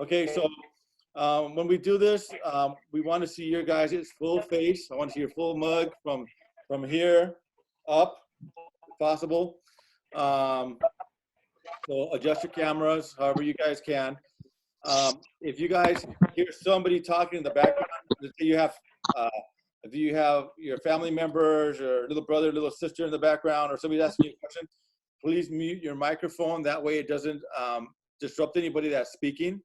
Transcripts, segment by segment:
Okay, so when we do this, we want to see your guys' full face. I want to see your full mug from here up, if possible. So adjust your cameras however you guys can. If you guys hear somebody talking in the background, let's say if you have your family members or little brother, little sister in the background, or somebody asking you a question, please mute your microphone. That way it doesn't disrupt anybody that's speaking.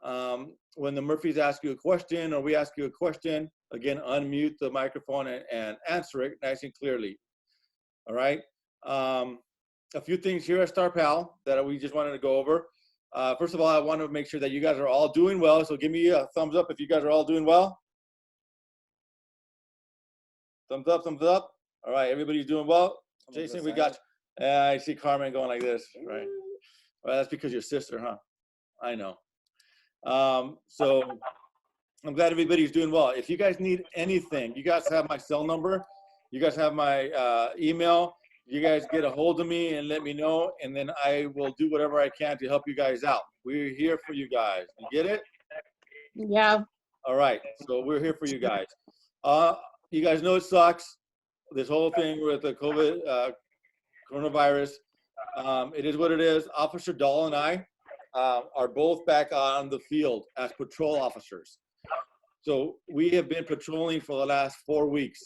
When the Murphys ask you a question or we ask you a question, again, unmute the microphone and answer it nice and clearly. All right. A few things here at Star Pal that we just wanted to go over. First of all, I want to make sure that you guys are all doing well. So give me a thumbs up if you guys are all doing well. Thumbs up, thumbs up. All right, everybody's doing well. Jason, we got you. I see Carmen going like this, right? Well, that's because your sister, huh? I know. So I'm glad everybody's doing well. If you guys need anything, you guys have my cell number. You guys have my email. You guys get a hold of me and let me know, and then I will do whatever I can to help you guys out. We're here for you guys. You get it? Yeah. All right. So we're here for you guys. You guys know it sucks, this whole thing with the COVID coronavirus. It is what it is. Officer Dahl and I are both back on the field as patrol officers. So we have been patrolling for the last 4 weeks.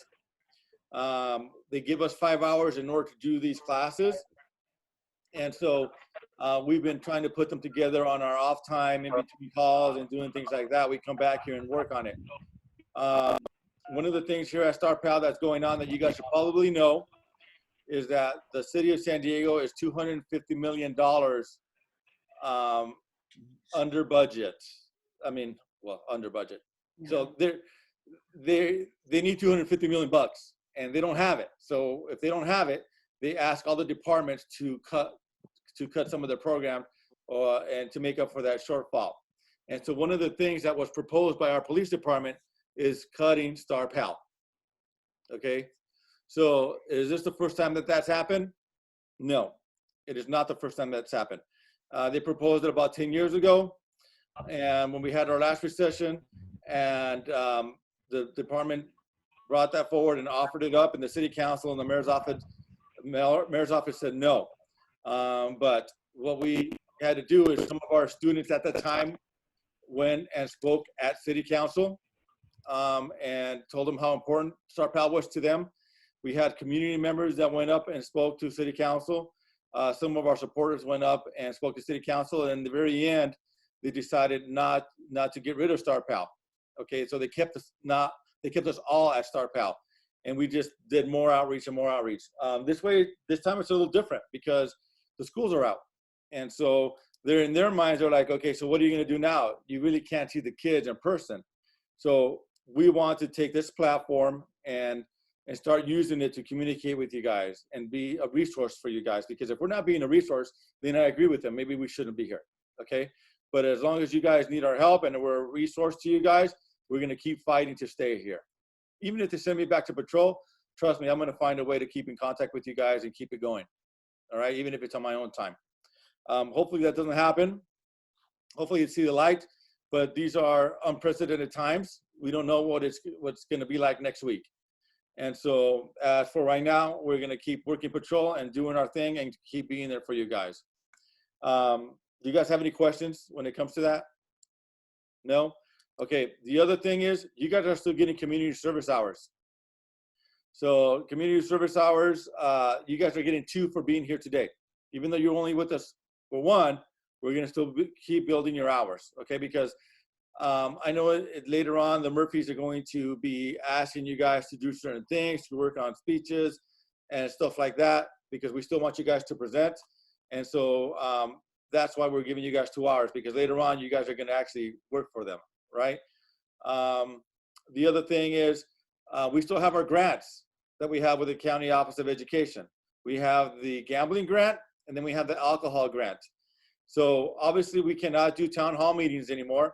They give us 5 hours in order to do these classes. And so we've been trying to put them together on our off time in between calls and doing things like that. We come back here and work on it. One of the things here at Star Pal that's going on that you guys should probably know is that the city of San Diego is $250 million under budget. I mean, well, under budget. So they need 250 million bucks, and they don't have it. So if they don't have it, they ask all the departments to cut some of their program and to make up for that shortfall. And so one of the things that was proposed by our police department is cutting Star Pal. Okay, so is this the first time that that's happened? No, it is not the first time that's happened. They proposed it about 10 years ago, and when we had our last recession, and the department brought that forward and offered it up, and the city council and the mayor's office said no. But what we had to do is some of our students at the time went and spoke at city council and told them how important Star Pal was to them. We had community members that went up and spoke to city council. Some of our supporters went up and spoke to city council, and in the very end, they decided not to get rid of Star Pal. Okay, so they kept us all at Star Pal, and we just did more outreach and more outreach. This time it's a little different because the schools are out, and so they're in their minds. They're like, okay, so what are you going to do now? You really can't see the kids in person, so we want to take this platform and start using it to communicate with you guys and be a resource for you guys. Because if we're not being a resource, then I agree with them. Maybe we shouldn't be here. Okay, but as long as you guys need our help and we're a resource to you guys, we're going to keep fighting to stay here. Even if they send me back to patrol, trust me, I'm going to find a way to keep in contact with you guys and keep it going. All right, even if it's on my own time. Hopefully that doesn't happen. Hopefully you see the light, but these are unprecedented times. We don't know what's going to be like next week. And so as for right now, we're going to keep working patrol and doing our thing and keep being there for you guys. Do you guys have any questions when it comes to that? No? Okay, the other thing is you guys are still getting community service hours. So community service hours, you guys are getting 2 for being here today. Even though you're only with us for 1, we're going to still keep building your hours, okay? Because I know later on the Murphys are going to be asking you guys to do certain things, to work on speeches and stuff like that, because we still want you guys to present. And so that's why we're giving you guys 2 hours, because later on you guys are going to actually work for them, right? The other thing is we still have our grants that we have with the County Office of Education. We have the gambling grant, and then we have the alcohol grant. So obviously we cannot do town hall meetings anymore.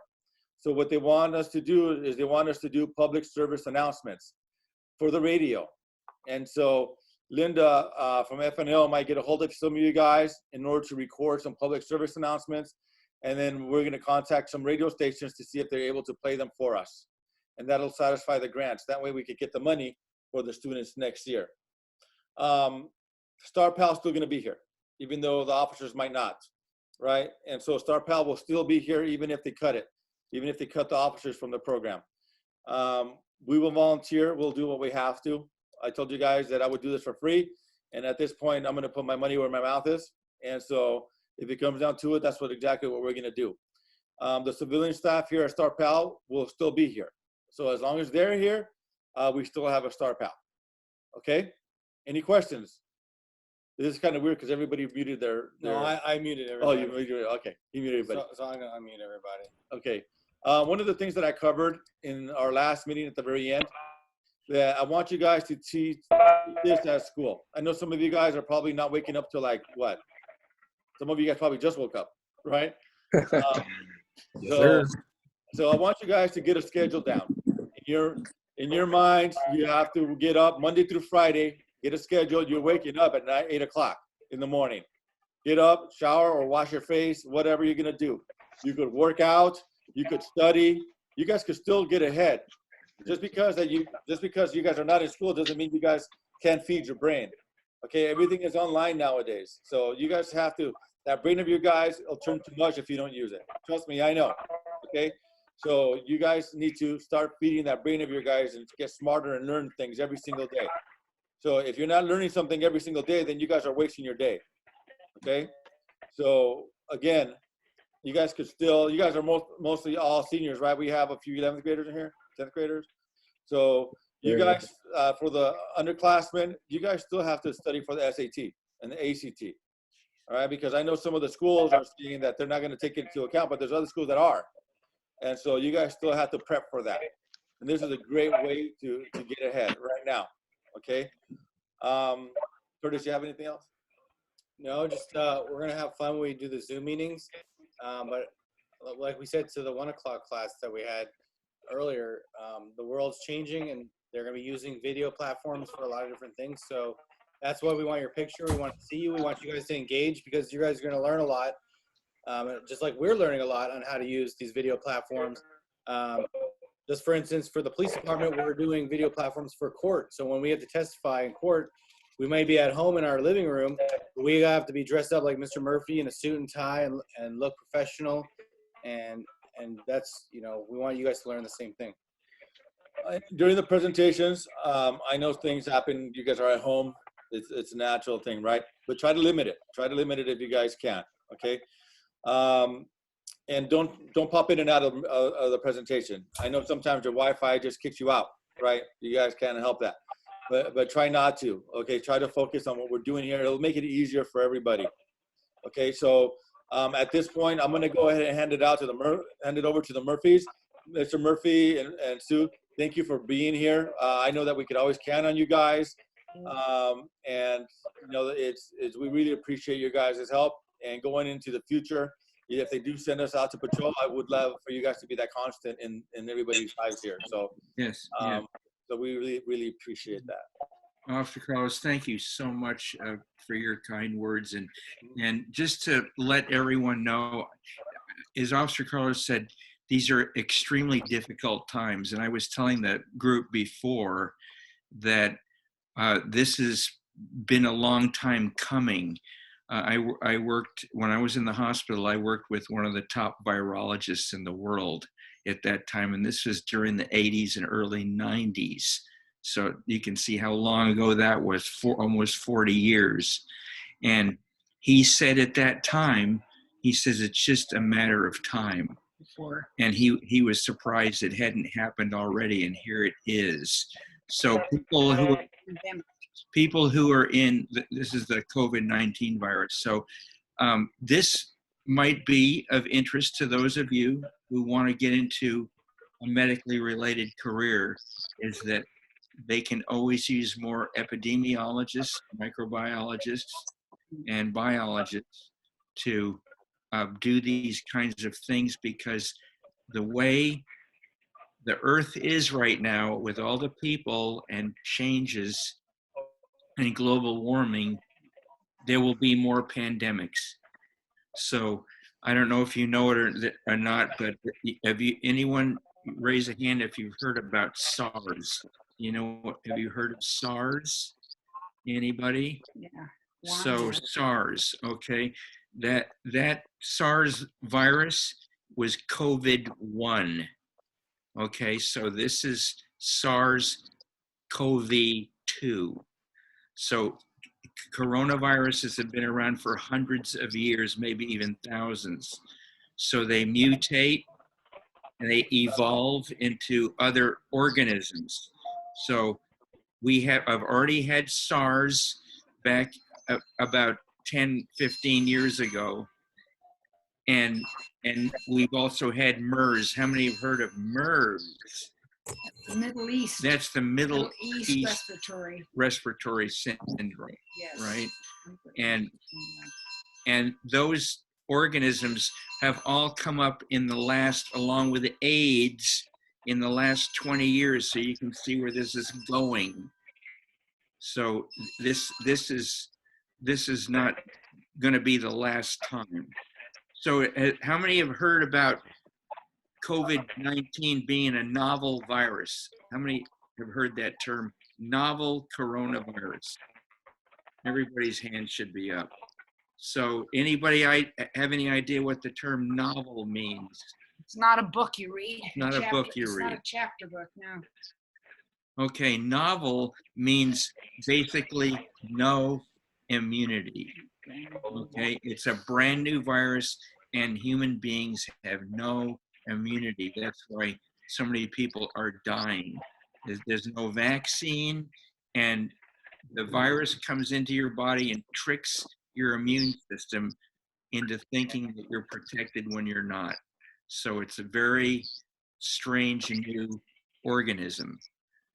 So what they want us to do is they want us to do public service announcements for the radio. And so Linda from FNL might get a hold of some of you guys in order to record some public service announcements and then we're going to contact some radio stations to see if they're able to play them for us. And that'll satisfy the grants. That way we could get the money for the students next year. Star Pal's still going to be here, even though the officers might not, right? And so Star Pal will still be here even if they cut it, even if they cut the officers from the program. We will volunteer. We'll do what we have to. I told you guys that I would do this for free. And at this point, I'm going to put my money where my mouth is. And so if it comes down to it, that's exactly what we're going to do. The civilian staff here at Star Pal will still be here. So as long as they're here, we still have a Star Pal. Okay? Any questions? This is kind of weird because everybody muted their... No, I muted everybody. Oh, you muted, okay. You muted everybody. So I'm going to unmute everybody. Okay. One of the things that I covered in our last meeting at the very end, that I want you guys to teach this at school. I know some of you guys are probably not waking up till like what? Some of you guys probably just woke up, right? So I want you guys to get a schedule down. In your minds, you have to get up Monday through Friday, get a schedule. You're waking up at 8 o'clock in the morning. Get up, shower, or wash your face, whatever you're gonna do. You could work out, you could study. You guys could still get ahead. Just because you guys are not in school doesn't mean you guys can't feed your brain. Okay, everything is online nowadays. So you guys have to, that brain of your guys will turn to mush if you don't use it. Trust me, I know. Okay, so you guys need to start feeding that brain of your guys and get smarter and learn things every single day. So if you're not learning something every single day, then you guys are wasting your day. Okay, so again, you guys are mostly all seniors, right? We have a few 11th graders in here, 10th graders. So you guys, for the underclassmen, you guys still have to study for the SAT and the ACT. All right, because I know some of the schools are saying that they're not going to take it into account, but there's other schools that are. And so you guys still have to prep for that. And this is a great way to get ahead right now. Okay. Curtis, you have anything else? No, just we're going to have fun when we do the Zoom meetings. But like we said to the 1 o'clock class that we had earlier, the world's changing and they're going to be using video platforms for a lot of different things. So that's why we want your picture. We want to see you. We want you guys to engage because you guys are going to learn a lot. Just like we're learning a lot on how to use these video platforms. Just for instance, for the police department, we're doing video platforms for court. So when we have to testify in court, we may be at home in our living room, but we have to be dressed up like Mr. Murphy in a suit and tie and look professional. And that's, you know, we want you guys to learn the same thing. During the presentations, I know things happen. You guys are at home. It's a natural thing, right? But try to limit it. Try to limit it if you guys can, okay? And don't pop in and out of the presentation. I know sometimes your Wi-Fi just kicks you out, right? You guys can't help that. But try not to, okay? Try to focus on what we're doing here. It'll make it easier for everybody, okay? So at this point, I'm gonna go ahead and hand it over to the Murphys. Mr. Murphy and Sue, thank you for being here. I know that we could always count on you guys. And you know, we really appreciate your guys' help. And going into the future, if they do send us out to patrol, I would love for you guys to be that constant in everybody's lives here. So yes, so we really, really appreciate that. Officer Carlos, thank you so much for your kind words. And just to let everyone know, as Officer Carlos said, these are extremely difficult times. And I was telling the group before that this has been a long time coming. I worked, when I was in the hospital, I worked with one of the top virologists in the world at that time. And this was during the 80s and early 90s. So you can see how long ago that was, for almost 40 years. And he said at that time, he says, it's just a matter of time. And he was surprised it hadn't happened already, and here it is. So people who are in, this is the COVID-19 virus. So this might be of interest to those of you who want to get into a medically related career, is that they can always use more epidemiologists, microbiologists, and biologists to do these kinds of things, because the way the earth is right now, with all the people and changes and global warming, there will be more pandemics. So I don't know if you know it or not, but anyone raise a hand if you've heard about SARS? Have you heard of SARS? Anybody? Yeah. So SARS, okay. That SARS virus was COVID-1. Okay, so this is SARS-CoV-2. So coronaviruses have been around for hundreds of years, maybe even thousands. So they mutate and they evolve into other organisms. So I've already had SARS back about 10, 15 years ago. And we've also had MERS. How many have heard of MERS? The Middle East. That's the Middle East respiratory syndrome, yes. right? And those organisms have all come up along with AIDS, in the last 20 years. So you can see where this is going. So this is not going to be the last time. So how many have heard about COVID-19 being a novel virus? How many have heard that term, novel coronavirus? Everybody's hand should be up. So anybody have any idea what the term novel means? It's not a book you read. Not a book you read. It's not a chapter book, no. Okay, novel means basically no immunity. Okay, it's a brand new virus and human beings have no immunity. That's why so many people are dying. There's no vaccine, and the virus comes into your body and tricks your immune system into thinking that you're protected when you're not. So it's a very strange new organism.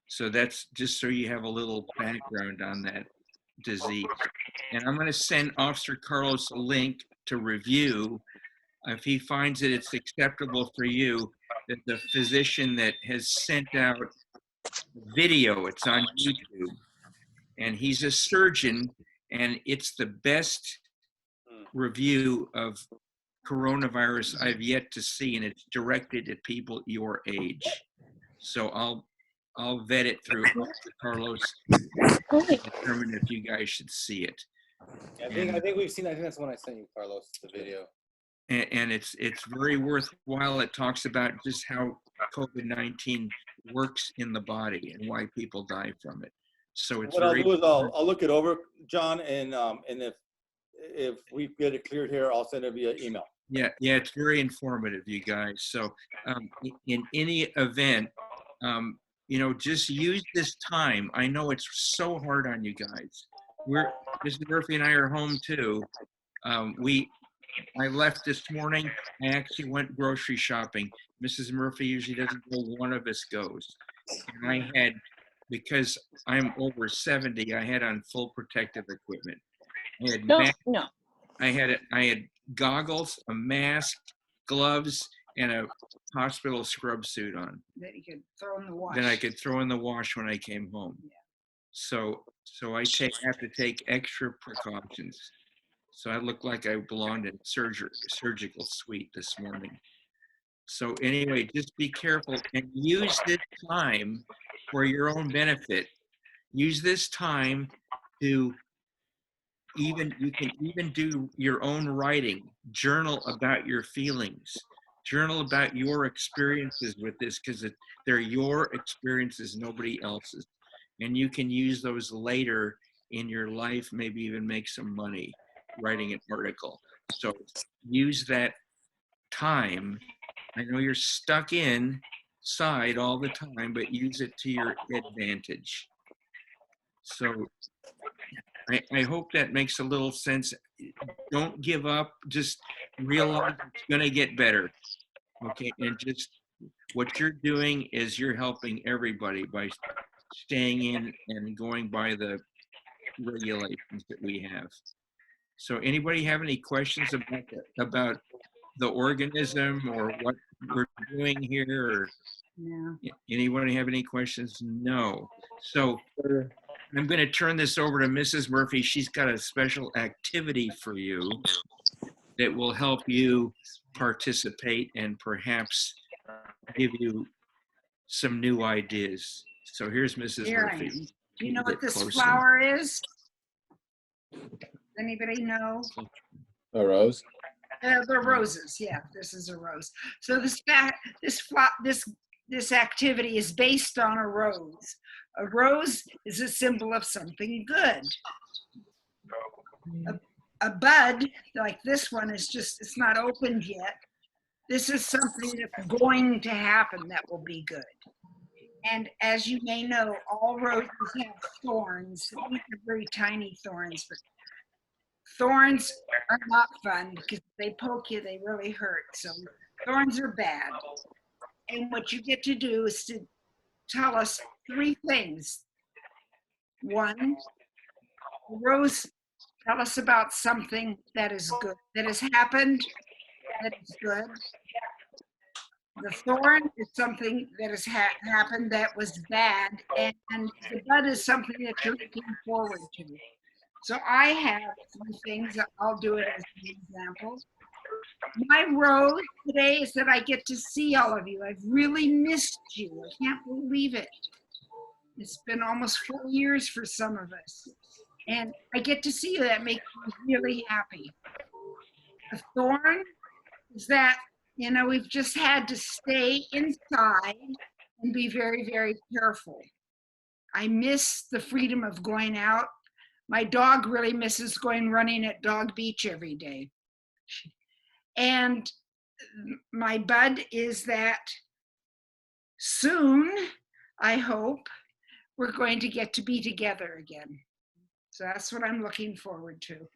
So that's just so you have a little background on that disease. And I'm going to send Officer Carlos a link to review. If he finds that it's acceptable for you, that the physician that has sent out video, it's on YouTube, and he's a surgeon, and it's the best review of coronavirus I've yet to see, and it's directed at people your age. So I'll vet it through Carlos and determine if you guys should see it. I think we've seen. I think that's the one I sent you, Carlos, the video. And it's very worthwhile. It talks about just how COVID-19 works in the body and why people die from it. So it's what I'll do is I'll look it over, John, and if we get it cleared here, I'll send it via email. Yeah, it's very informative, you guys. So in any event, just use this time. I know it's so hard on you guys. Mr. Murphy and I are home too. I left this morning. I actually went grocery shopping. Mrs. Murphy usually doesn't go. One of us goes. And I had, because I'm over 70, I had on full protective equipment. I had goggles, a mask, gloves, and a hospital scrub suit on. That you could throw in the wash. That I could throw in the wash when I came home. Yeah. So I have to take extra precautions. So I look like I belonged in surgical suite this morning. So anyway, just be careful and use this time for your own benefit. Use this time to you can even do your own writing, journal about your feelings, journal about your experiences with this, because they're your experiences, nobody else's. And you can use those later in your life, maybe even make some money writing an article. So use that time. I know you're stuck inside all the time, but use it to your advantage. So I hope that makes a little sense. Don't give up. Just realize it's going to get better. Okay, and just what you're doing is you're helping everybody by staying in and going by the regulations that we have. So anybody have any questions about the organism or what we're doing here? Or No. Anybody have any questions? No. So I'm going to turn this over to Mrs. Murphy. She's got a special activity for you. that will help you participate and perhaps give you some new ideas. So here's Mrs. Here I Murphy. am. Do you know Get what this closer. flower is? Anybody know? A rose? The roses. Yeah, this is a rose. So this activity is based on a rose. A rose is a symbol of something good. A bud like this one is just, it's not opened yet. This is something that's going to happen that will be good. And as you may know, all roses have thorns. These are very tiny thorns, but thorns are not fun because if they poke you, they really hurt. So thorns are bad. And what you get to do is to tell us 3 things. 1, rose, tell us about something that is good, that has happened, that is good. The thorn is something that has happened that was bad, and the bud is something that you're looking forward to. So I have 3 things. I'll do it as an example. My rose today is that I get to see all of you. I've really missed you. I can't believe it. It's been almost 4 years for some of us. And I get to see you. That makes me really happy. A thorn is that, you know, we've just had to stay inside and be very, very careful. I miss the freedom of going out. My dog really misses going running at Dog Beach every day. And my bud is that soon, I hope, we're going to get to be together again. So that's what I'm looking forward to.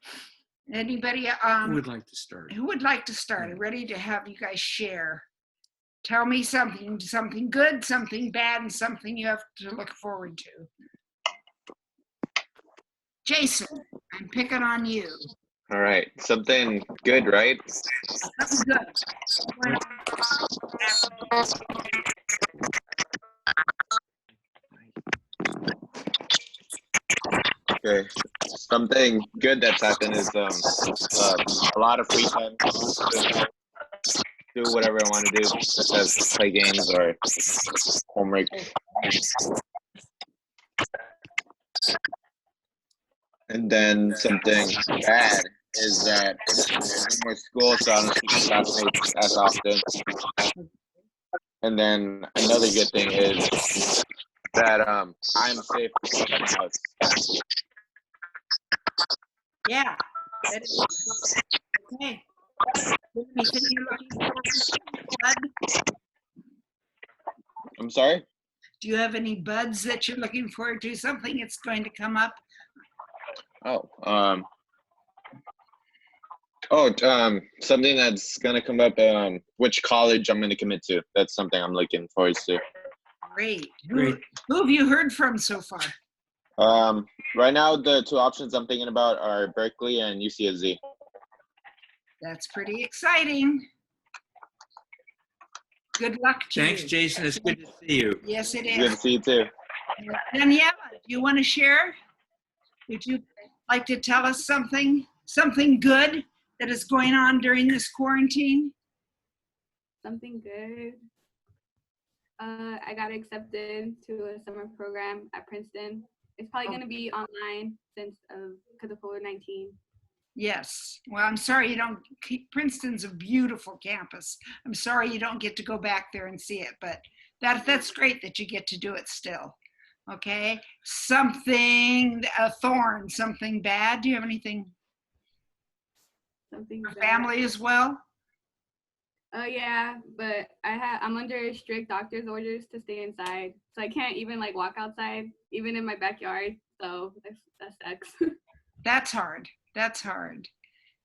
Anybody Who would like to start? who would like to start? I'm ready to have you guys share. Tell me something good, something bad, and something you have to look forward to. Jason, I'm picking on you. All right, something good, right? Something good. Okay, something good that's happened is a lot of free time to do whatever I want to do, such as play games or homework. And then something bad is that there's no more school, so I don't see my classmates as often. And then another good thing is that I'm safe at my house. Yeah. That is, okay. Anything you're looking forward to, bud? I'm sorry? Do you have any buds that you're looking forward to? Something that's going to come up? Something that's gonna come up. Which college I'm gonna commit to. That's something I'm looking forward to. Great. Great. Who have you heard from so far? Right now the 2 options I'm thinking about are Berkeley and UCSD. That's pretty exciting. Good luck to Thanks, you. Jason. It's good to see you. Yes, it It's good to is. see you too. Daniela, do you want to share? Would you like to tell us something good that is going on during this quarantine? Something good. I got accepted to a summer program at Princeton. It's probably going to be online because of COVID-19. Yes. Well, I'm sorry you don't. Princeton's a beautiful campus. I'm sorry you don't get to go back there and see it, but that's great that you get to do it still. Okay. A thorn, something bad. Do you have anything? Something Your bad. family as well? Yeah, but I'm under strict doctor's orders to stay inside, so I can't even walk outside, even in my backyard. So that sucks. That's hard. That's hard.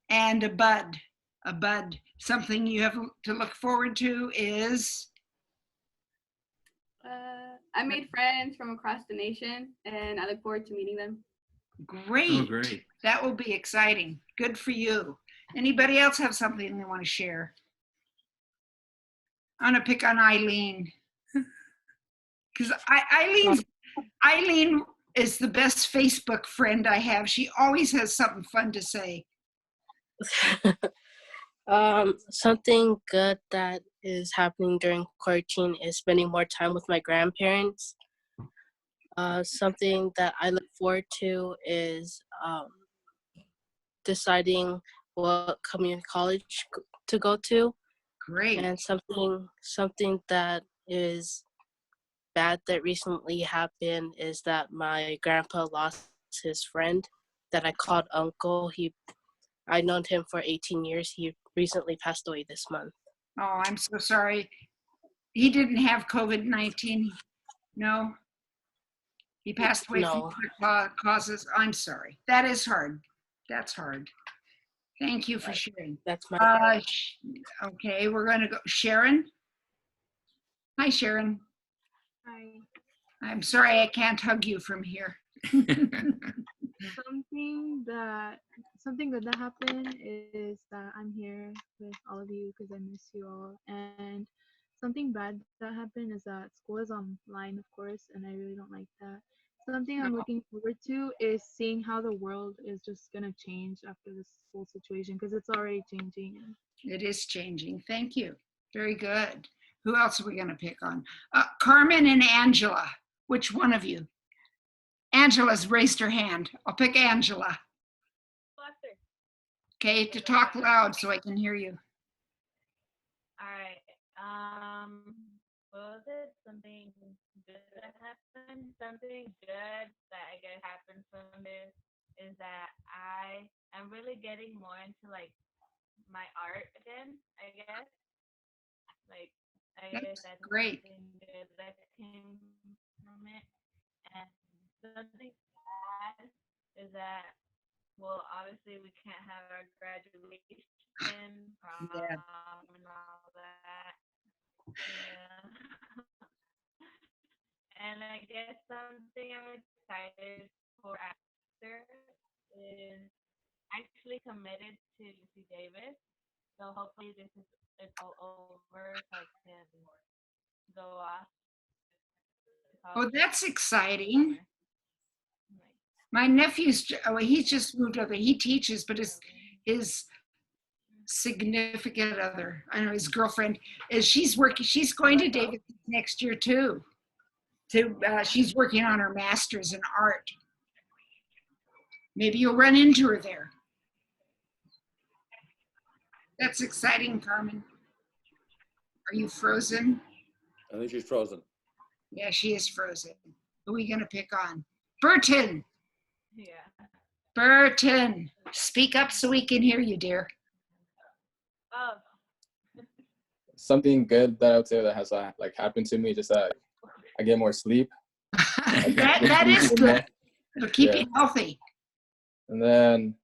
And a bud, something you have to look forward to is? I made friends from across the nation, and I look forward to meeting them. Great. Oh, great. That will be exciting. Good for you. Anybody else have something they want to share? I'm going to pick on Eileen. Because Eileen is the best Facebook friend I have. She always has something fun to say. Something good that is happening during quarantine is spending more time with my grandparents. Something that I look forward to is deciding what community college to go to. Great. And something that is bad that recently happened is that my grandpa lost his friend that I called uncle. I known him for 18 years. He recently passed away this month. Oh, I'm so sorry. He didn't have COVID-19. No, he passed away from No, other causes. I'm sorry. That is hard. That's hard. Thank you for sharing. that's my Okay, we're going to go. Sharon? Hi, Sharon. Hi. I'm sorry I can't hug you from here. Something good that happened is that I'm here with all of you because I miss you all. And something bad that happened is that school is online, of course, and I really don't like that. Something I'm looking forward to is seeing how the world is just gonna change after this whole situation because it's already changing. It is changing. Thank you. Very good. Who else are we going to pick on? Carmen and Angela. Which one of you? Angela's raised her hand. I'll pick Angela. Okay, to talk loud so I can hear you. All right. What was it? Something good that happened? Something good that I guess happened from this is that I am really getting more into like my art again, I guess. Like I guess that's great. something good that came from it. And something bad is that well, obviously we can't have our graduation, prom, Yeah. and all that. Yeah. And I guess something I'm excited for after is actually committed to UC Davis. So hopefully this is it's all over so I can go off to Oh, college. that's exciting. My nephew's, he's just moved over. He teaches, but his significant other, I know his girlfriend, she's going to Davis next year too. She's working on her master's in art. Maybe you'll run into her there. That's exciting, Carmen. Are you frozen? I think she's frozen. Yeah, she is frozen. Who are we going to pick on? Burton. Yeah. Burton, speak up so we can hear you, dear. Oh. Something good that I would say that has like happened to me, just that I get more sleep. that is good. It'll keep you healthy. And then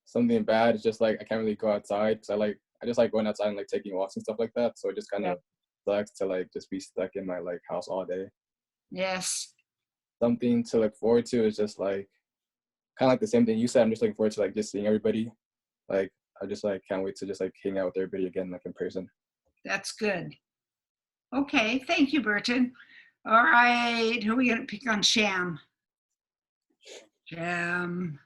something bad is just like I can't really go outside because I just like going outside and like taking walks and stuff like that. So it just kind of sucks to like just be stuck in my like house all day. Yes. Something to look forward to is just like kind of like the same thing you said. I'm just looking forward to like just seeing everybody. Like I just like can't wait to just like hang out with everybody again like in person. That's good. Okay, thank you, Burton. All right, who are we gonna pick on? Sham. Sham.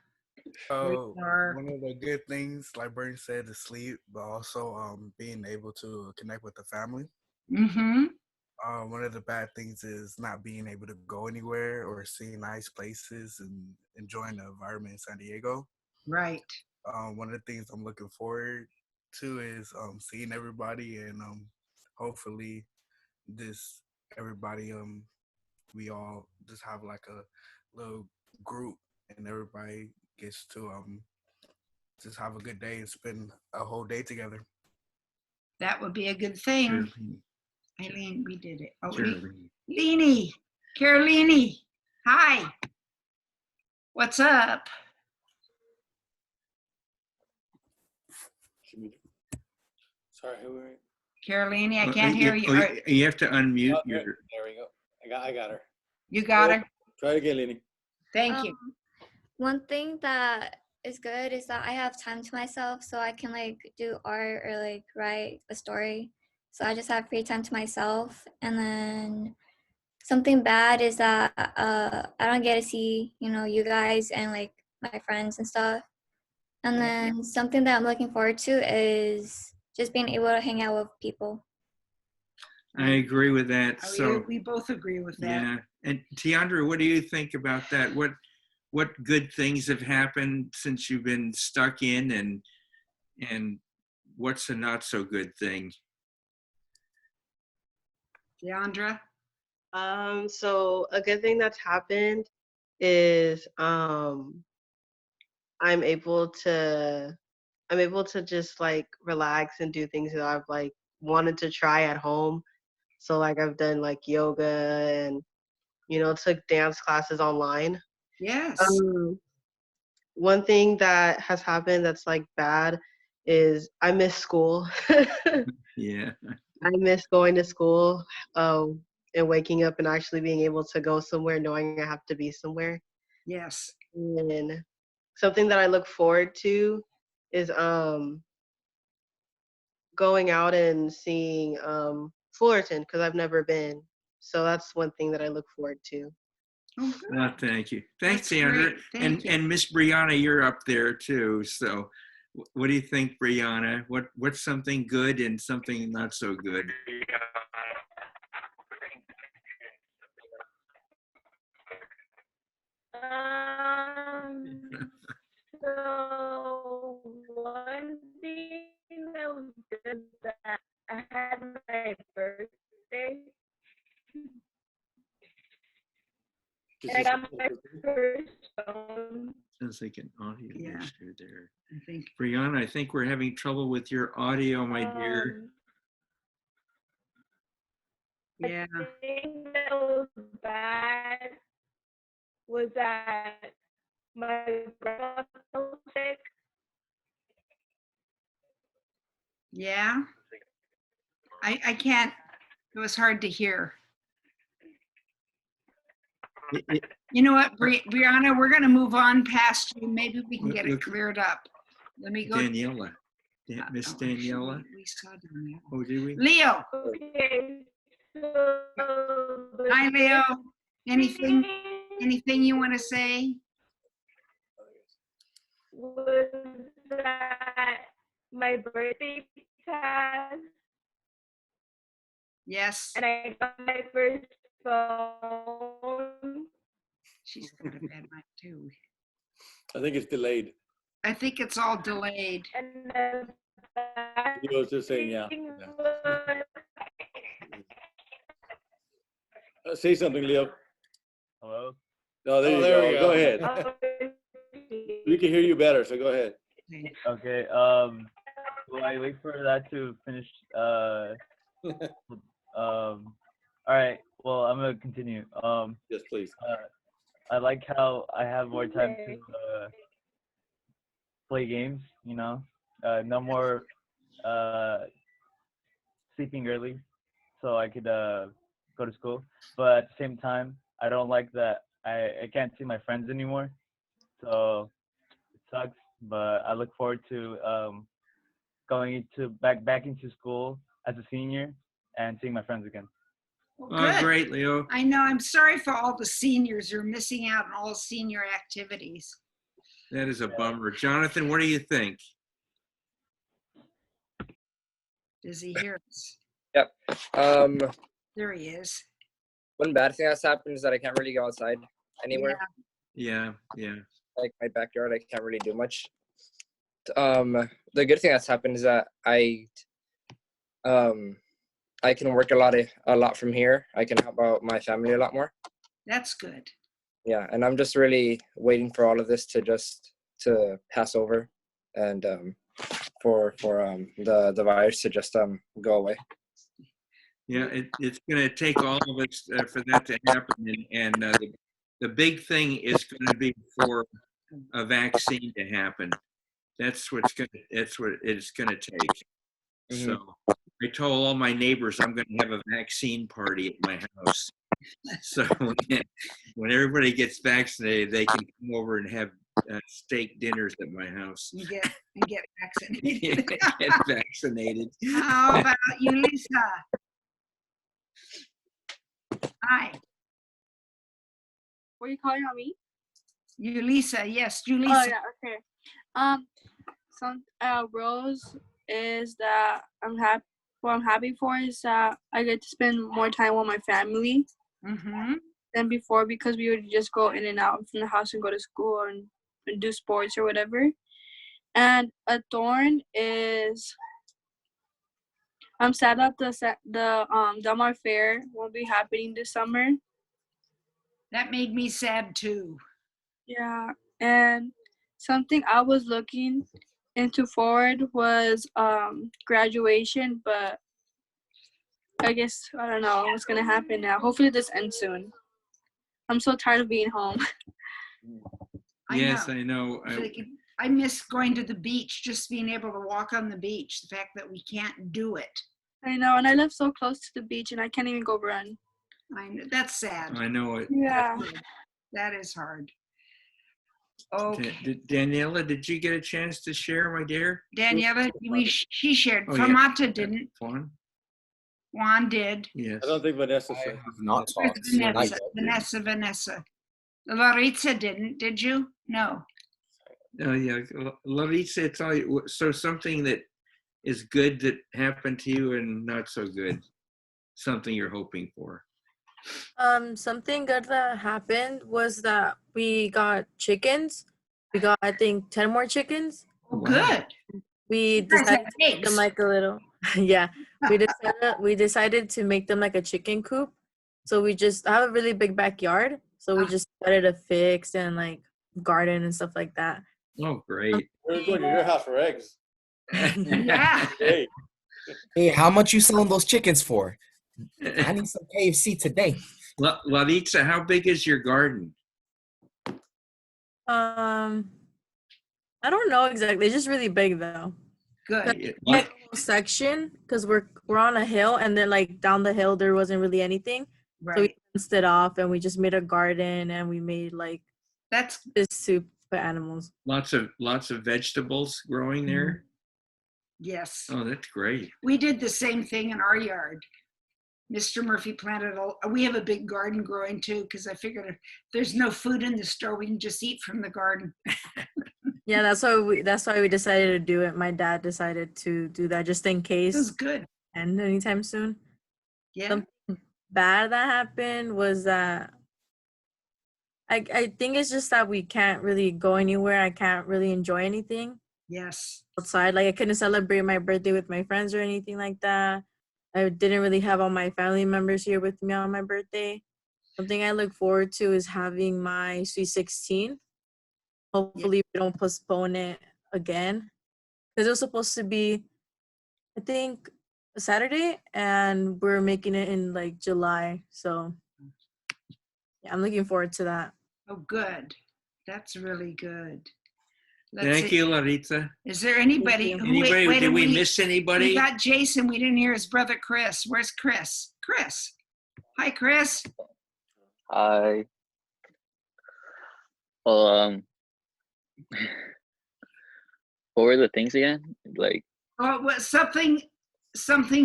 So one of the good things, like Bernie said, is sleep, but also being able to connect with the family. Mm-hmm. One of the bad things is not being able to go anywhere or see nice places and enjoying the environment in San Diego. Right. One of the things I'm looking forward to is seeing everybody and hopefully this everybody we all just have like a little group and everybody gets to just have a good day and spend a whole day together. That would be a good thing. Eileen, we did it. Oh, Leanie, Carolini, hi. What's up? Sorry, who are you? Carolini, I can't hear you. You have to unmute There we go. I got her. You got her? Try it again, Lenny. Thank you. One thing that is good is that I have time to myself, so I can like do art or like write a story. So I just have free time to myself. And then something bad is that I don't get to see, you know, you guys and like my friends and stuff. And then something that I'm looking forward to is just being able to hang out with people. I agree with that. Oh, So we both agree with that. yeah. And Tiandra, what do you think about that? What good things have happened since you've been stuck in, and what's a not so good thing? Deandra? So a good thing that's happened is I'm able to just like relax and do things that I've like wanted to try at home. So like I've done like yoga and took dance classes online. Yes. One thing that has happened that's like bad is I miss school. Yeah. I miss going to school and waking up and actually being able to go somewhere knowing I have to be somewhere. Yes. And something that I look forward to is going out and seeing Fullerton because I've never been. So that's one thing that I look forward to. Oh, good. Thank you. Thanks, That's Sandra. great. Thank you. And Miss Brianna, you're up there too. So what do you think, Brianna? What's something good and something not so good? So one thing that was good that I had my birthday. And I got my first phone. Sounds like an audio Yeah. issue there. I think. Brianna, I think we're having trouble with your audio, my dear. Yeah. The thing that was bad was that my grandma was sick. Yeah. I can't. It was hard to hear. You know what, Brianna, we're going to move on past you. Maybe we can get it cleared up. Let me go. Daniela. Miss Daniela. We saw Daniela. Oh, did we? Leo. Okay. So Hi, Leo. Anything you want to say? Was that my birthday passed? Yes. And I got my first phone. She's got a bad mic too. I think it's delayed. I think it's all delayed. And then He was just saying, yeah. Say something, Leo. Hello? Oh, there you there we go. go. Go ahead. We can hear you better, so go ahead. Okay. Will I wait for that to finish? All right. Well, I'm gonna continue. Yes, please. I like how I have more time to play games. No more sleeping early, so I could go to school. But at the same time, I don't like that I can't see my friends anymore. So it sucks. But I look forward to going back into school as a senior and seeing my friends again. Well, Oh, good. great, Leo. I know. I'm sorry for all the seniors who are missing out on all senior activities. That is a bummer. Jonathan, what do you think? Does he hear us? Yep. There he is. One bad thing that's happened is that I can't really go outside anywhere. Yeah. Like my backyard, I can't really do much. The good thing that's happened is that I can work a lot from here. I can help out my family a lot more. That's good. Yeah, and I'm just really waiting for all of this to pass over, and for the virus to just go away. Yeah, it's going to take all of us for that to happen, and the big thing is going to be for a vaccine to happen. That's what it's going to take. Mm-hmm. So I told all my neighbors I'm going to have a vaccine party at my house. So when everybody gets vaccinated, they can come over and have steak dinners at my house. You get vaccinated. Get vaccinated. How about you, Lisa? Hi. What are you calling on me? You, Lisa. Yes, you, Oh, Lisa. yeah, okay. Some Rose is that I'm happy. What I'm happy for is that I get to spend more time with my family than before because we would just go in and out from the house and go to school and do sports or whatever. And a thorn is I'm sad that the Del Mar Fair won't be happening this summer. That made me sad too. Yeah, and something I was looking into forward was graduation, but I guess I don't know what's gonna happen now. Hopefully this ends soon. I'm so tired of being home. Yes, I know. I miss going to the beach, just being able to walk on the beach. The fact that we can't do it. I know, and I live so close to the beach, and I can't even go run. I know, that's sad. I know it. Yeah. That is hard. Okay. Daniela, did you get a chance to share, my dear? Daniela, she shared. Oh, yeah. Famata didn't. Juan did. Yes. I don't think Vanessa said. have not talked. Vanessa. Laritza didn't. Did you? No. Oh, yeah. Larissa, tell you, so something that is good that happened to you and not so good. Something you're hoping for. Something good that happened was that we got chickens. We got, I think, 10 more chickens. Oh, good. We guys decided have to make them like a little, yeah. We decided to make them like a chicken coop. So we just I have a really big backyard. So we just started to fix and like garden and stuff like that. Oh, great. We're going to your house for eggs. Yeah. Great. Hey, how much you selling those chickens for? I need some KFC today. Laritza, how big is your garden? I don't know exactly. It's just really big though. Good. Like a whole section because we're on a hill and then like down the hill there wasn't really anything. Right. So we fenced it off and we just made a garden and we made like that's this soup for animals. Lots of vegetables growing there. Yes. Oh, that's great. We did the same thing in our yard. Mr. Murphy planted we have a big garden growing too, because I figured if there's no food in the store, we can just eat from the garden. Yeah, that's why we decided to do it. My dad decided to do that just in case. It was good. And anytime soon. Yeah. Something bad that happened was that I think it's just that we can't really go anywhere. I can't really enjoy anything. Yes. Outside, like I couldn't celebrate my birthday with my friends or anything like that. I didn't really have all my family members here with me on my birthday. Something I look forward to is having my Sweet 16. Hopefully we don't postpone it again. Because it was supposed to be, I think, a Saturday, and we're making it in like July. So yeah, I'm looking forward to that. Oh, good. That's really good. Thank you, Laritza. Is there anybody? Did we miss anybody? We got Jason. We didn't hear his brother Chris. Where's Chris? Chris. Hi, Chris. Hi. Well, what were the things again? Like, Oh, what, something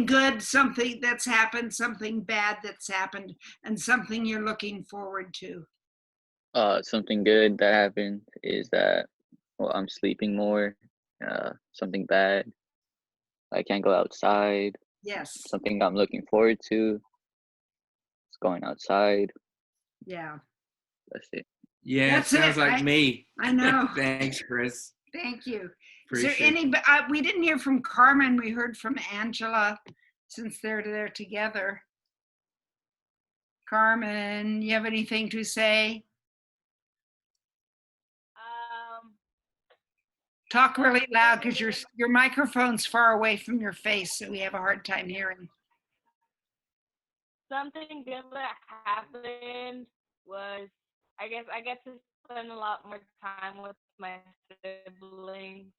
good, something that's happened, something bad that's happened, and something you're looking forward to. something good that happened is that, well, I'm sleeping more. Something bad, I can't go outside. Yes. Something I'm looking forward to is going outside. Yeah. That's it. Yeah, That's it sounds it. like me. I know. Thanks, Chris. Thank you. Appreciate Is there any? We didn't hear from Carmen. We heard from Angela, since they're there together. Carmen, you have anything to say? Talk really loud because your microphone's far away from your face, so we have a hard time hearing. Something good that happened was I guess I get to spend a lot more time with my siblings.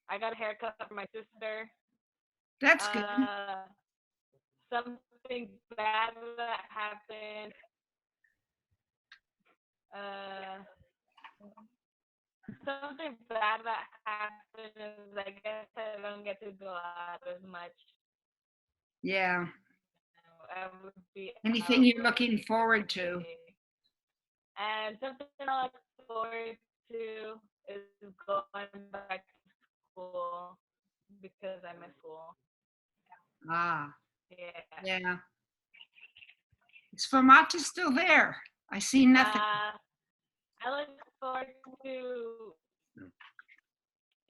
I got a haircut for my sister. That's good. Something bad that happened. Something bad that happened is I guess I don't get to go out as much. Yeah. I would be Anything you're looking forward to? And something I look forward to is going back to school because I miss school. Ah, Yeah. yeah. Is Famata still there? I see nothing. I look forward to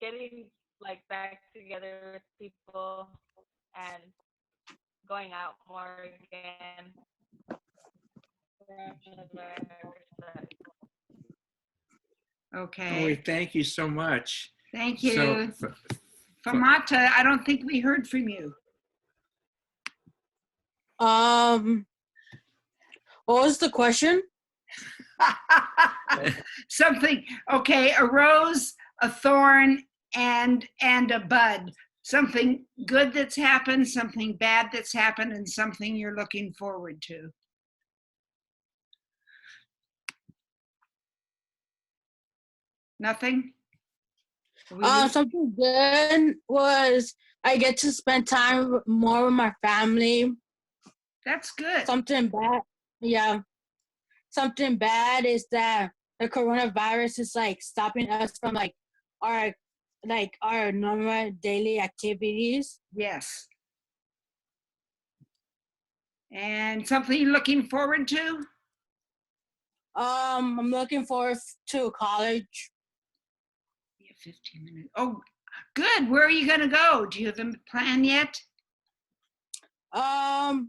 getting like back together with people and going out more again. Okay. Oh, we thank you so much. Thank So, you. Famata, I don't think we heard from you. What was the question? Something, okay, a rose, a thorn, and a bud. Something good that's happened, something bad that's happened, and something you're looking forward to. Nothing? Something good was I get to spend time more with my family. That's good. Something bad, yeah. Something bad is that the coronavirus is like stopping us from our normal daily activities. Yes. And something you're looking forward to? I'm looking forward to college. 15 minutes. Oh, good. Where are you going to go? Do you have a plan yet? I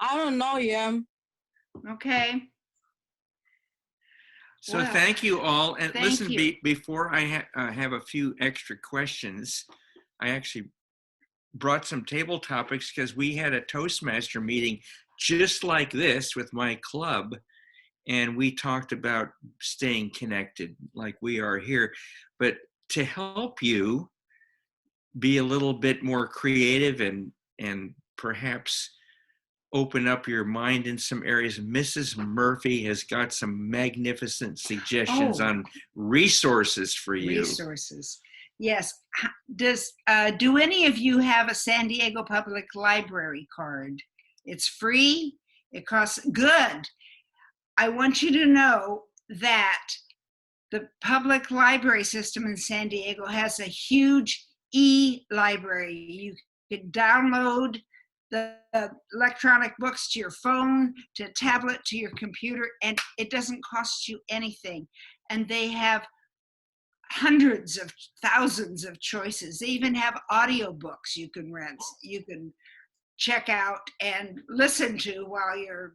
don't know yet. Okay. So Well, thank you all. And thank listen, you. before I have a few extra questions, I actually brought some table topics because we had a Toastmaster meeting just like this with my club. And we talked about staying connected like we are here. But to help you be a little bit more creative and perhaps open up your mind in some areas, Mrs. Murphy has got some magnificent suggestions Oh. on resources for you. Resources. Yes. Do any of you have a San Diego Public Library card? It's free. It costs good. I want you to know that the public library system in San Diego has a huge e-library. You can download the electronic books to your phone, to a tablet, to your computer, and it doesn't cost you anything. And they have hundreds of thousands of choices. They even have audiobooks you can rent, you can check out and listen to while you're,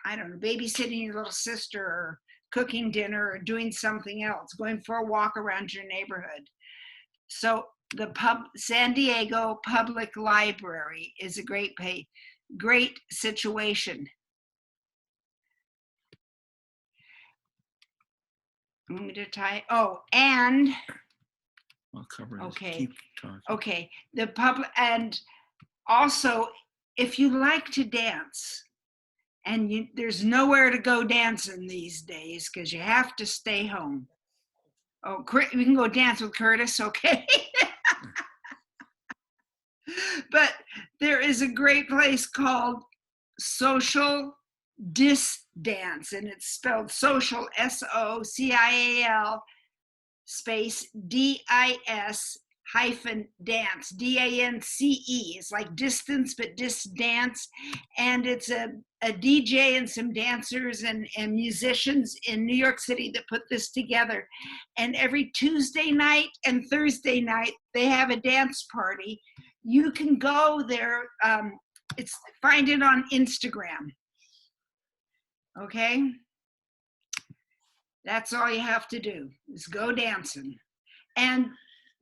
I don't know, babysitting your little sister or cooking dinner or doing something else, going for a walk around your neighborhood. So the San Diego Public Library is a great situation. I'm going to tie. Oh, and I'll cover this. okay. Keep talking. Okay, the public, and also if you like to dance and there's nowhere to go dancing these days because you have to stay home. Oh, we can go dance with Curtis, okay? But there is a great place called Social Dance, and it's spelled social, SOCIAL space DIS hyphen dance, DANCE. It's like distance, but dance. And it's a DJ and some dancers and musicians in New York City that put this together. And every Tuesday night and Thursday night, they have a dance party. You can go there. Find it on Instagram. Okay? That's all you have to do is go dancing. And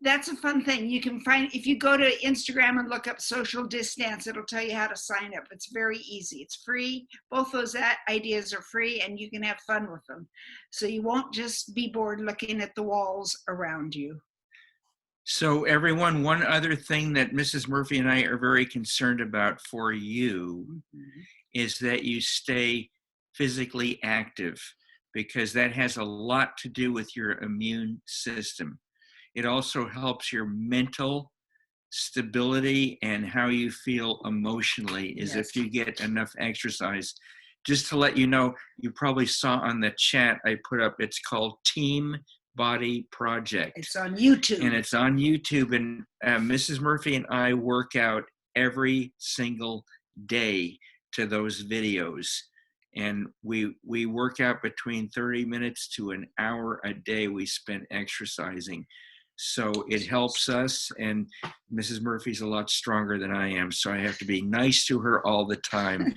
that's a fun thing. You can find, if you go to Instagram and look up social distance, it'll tell you how to sign up. It's very easy. It's free. Both those ideas are free and you can have fun with them. So you won't just be bored looking at the walls around you. So everyone, one other thing that Mrs. Murphy and I are very concerned about for you is that you stay physically active, because that has a lot to do with your immune system. It also helps your mental stability and how you feel emotionally is if you get enough exercise. Just to let you know, you probably saw on the chat I put up, it's called Team Body Project. It's on YouTube. And it's on YouTube. And Mrs. Murphy and I work out every single day to those videos. And we work out between 30 minutes to an hour a day we spend exercising. So it helps us, and Mrs. Murphy's a lot stronger than I am, so I have to be nice to her all the time.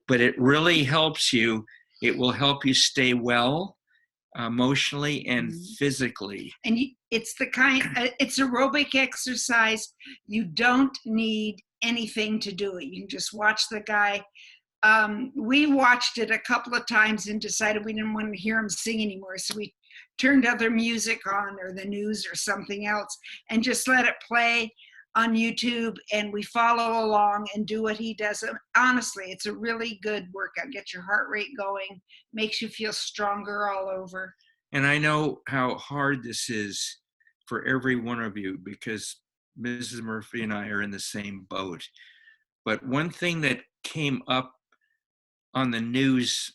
But it really helps you. It will help you stay well emotionally and physically. And it's the kind, it's aerobic exercise. You don't need anything to do it. You can just watch the guy. We watched it a couple of times and decided we didn't want to hear him sing anymore. So we turned other music on, or the news or something else, and just let it play on YouTube, and we follow along and do what he does. Honestly, it's a really good workout. Get your heart rate going, makes you feel stronger all over. And I know how hard this is for every one of you, because Mrs. Murphy and I are in the same boat. But one thing that came up on the news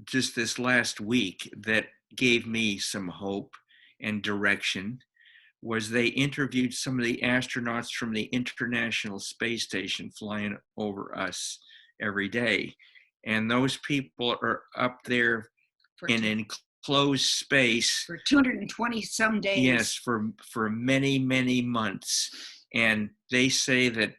just this last week that gave me some hope and direction was they interviewed some of the astronauts from the International Space Station flying over us every day. And those people are up there in enclosed space for 220 some days. Yes, for many, many months. And they say that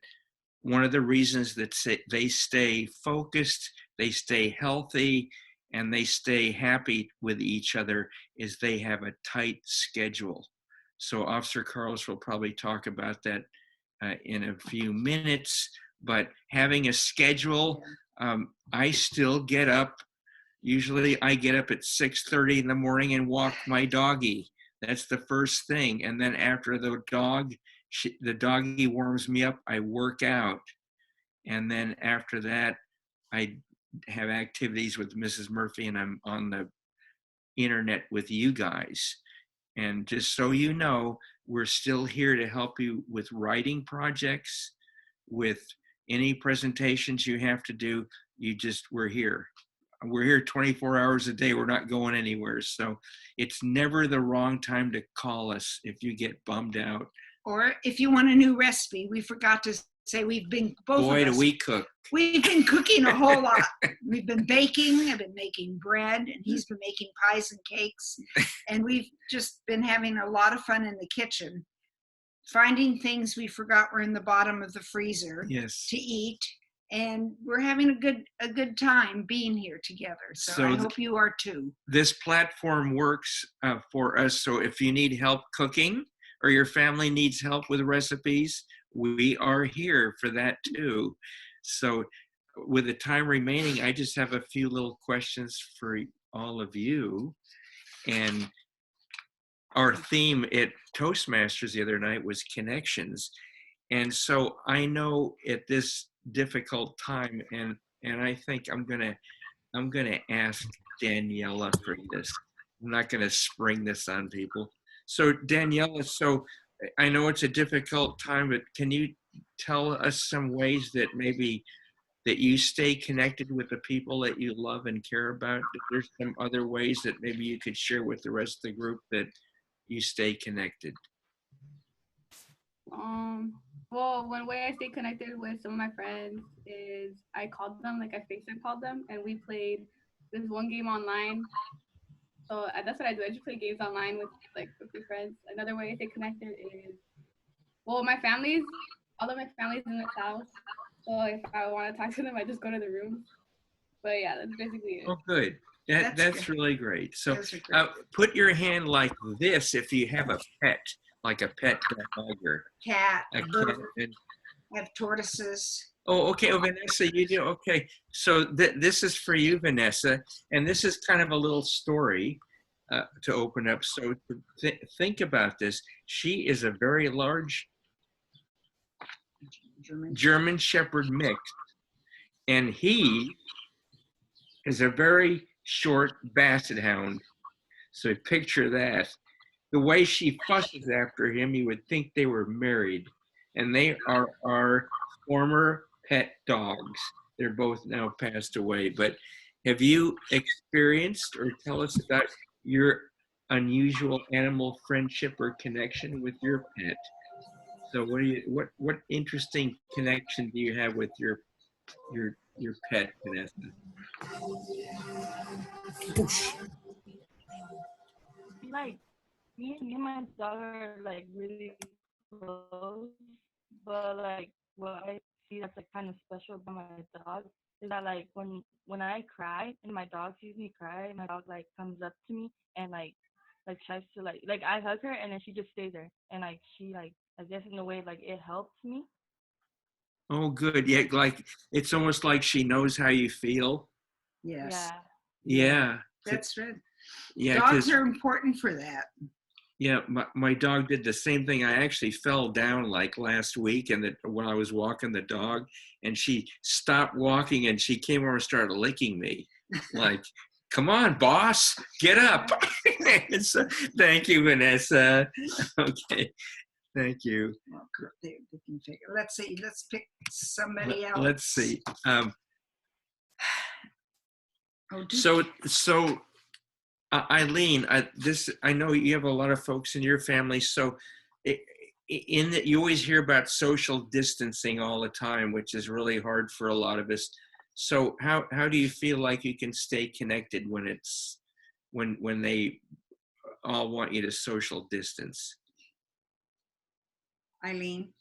one of the reasons that they stay focused, they stay healthy, and they stay happy with each other is they have a tight schedule. So Officer Carlos will probably talk about that in a few minutes, but having a schedule, I still get up. Usually I get up at 6:30 in the morning and walk my doggie. That's the first thing. And then after the doggie warms me up, I work out. And then after that, I have activities with Mrs. Murphy, and I'm on the internet with you guys. And just so you know, we're still here to help you with writing projects, with any presentations you have to do. We're here. We're here 24 hours a day. We're not going anywhere. So it's never the wrong time to call us if you get bummed out. Or if you want a new recipe, we forgot to say we've been, both Boy, of us, do we cook. We've been cooking a whole lot. We've been baking, I've been making bread, and he's been making pies and cakes. And we've just been having a lot of fun in the kitchen, finding things we forgot were in the bottom of the freezer to eat. And we're having a good time being here together. So I hope you are too. This platform works for us. So if you need help cooking, or your family needs help with recipes, we are here for that too. So with the time remaining, I just have a few little questions for all of you. And our theme at Toastmasters the other night was connections. And so I know at this difficult time, and I think I'm gonna ask Daniela for this. I'm not gonna spring this on people. So Daniela, so I know it's a difficult time, but can you tell us some ways that maybe that you stay connected with the people that you love and care about? There's some other ways that maybe you could share with the rest of the group that you stay connected. Well, one way I stay connected with some of my friends is I called them, like I FaceTime called them, and we played this one game online. So that's what I do. I just play games online with like a few friends. Another way I stay connected is, well, all of my family's in the South. So if I want to talk to them, I just go to the room. But yeah, that's basically it. Oh, good. That's really great. So put your hand like this if you have a pet, like a pet dog or cat, a bird. cat. I have tortoises. Oh, okay. Oh, Vanessa, you do? Okay. So this is for you, Vanessa. And this is kind of a little story to open up. So think about this. She is a very large German Shepherd mix. And he is a very short Basset Hound. So picture that. The way she fusses after him, you would think they were married. And they are our former pet dogs. They're both now passed away. But have you experienced, or tell us about your unusual animal friendship or connection with your pet. So what interesting connection do you have with your pet, Vanessa? Like me and my dog are like really close, but like what I see that's like kind of special about my dog is that like when I cry and my dog sees me cry, my dog like comes up to me and like tries to like I hug her and then she just stays there and like she like I guess in a way like it helps me. Oh, good. Yeah, like it's almost like she knows how you feel. Yes. Yeah. Yeah. That's right. Yeah, Dogs because are important for that. yeah, my dog did the same thing. I actually fell down like last week, and when I was walking the dog, and she stopped walking, and she came over and started licking me, like, "Come on, boss, get up!" So, thank you, Vanessa. Okay, thank you. Well, they can figure. Let's see. Let's pick somebody else. Let's see. Oh, So Eileen, I know you have a lot of folks in your family. So in that you always hear about social distancing all the time, which is really hard for a lot of us. So how do you feel like you can stay connected when they all want you to social distance? Eileen.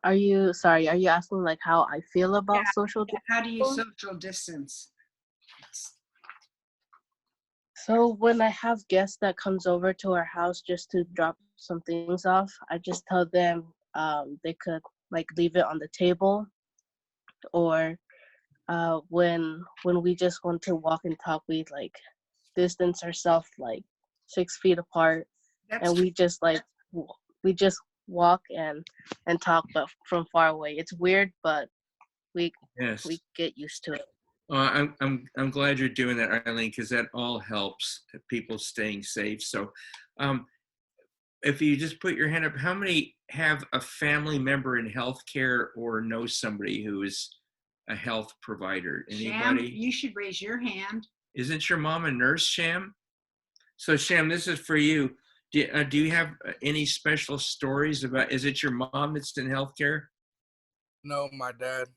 Are you asking like how I feel about social distance? How do you social distance? So when I have guests that comes over to our house just to drop some things off, I just tell them they could like leave it on the table, or when we just want to walk and talk, we like distance ourselves like 6 feet apart, and we just like we just walk and talk, but from far away. It's weird, but we get used to it. I'm glad you're doing that, Eileen, because that all helps people staying safe. So, if you just put your hand up, how many have a family member in healthcare or know somebody who is a health provider? Sham, Anybody? you should raise your hand. Isn't your mom a nurse, Sham? So, Sham, this is for you. Do you have any special stories about? Is it your mom that's in healthcare? No, my dad.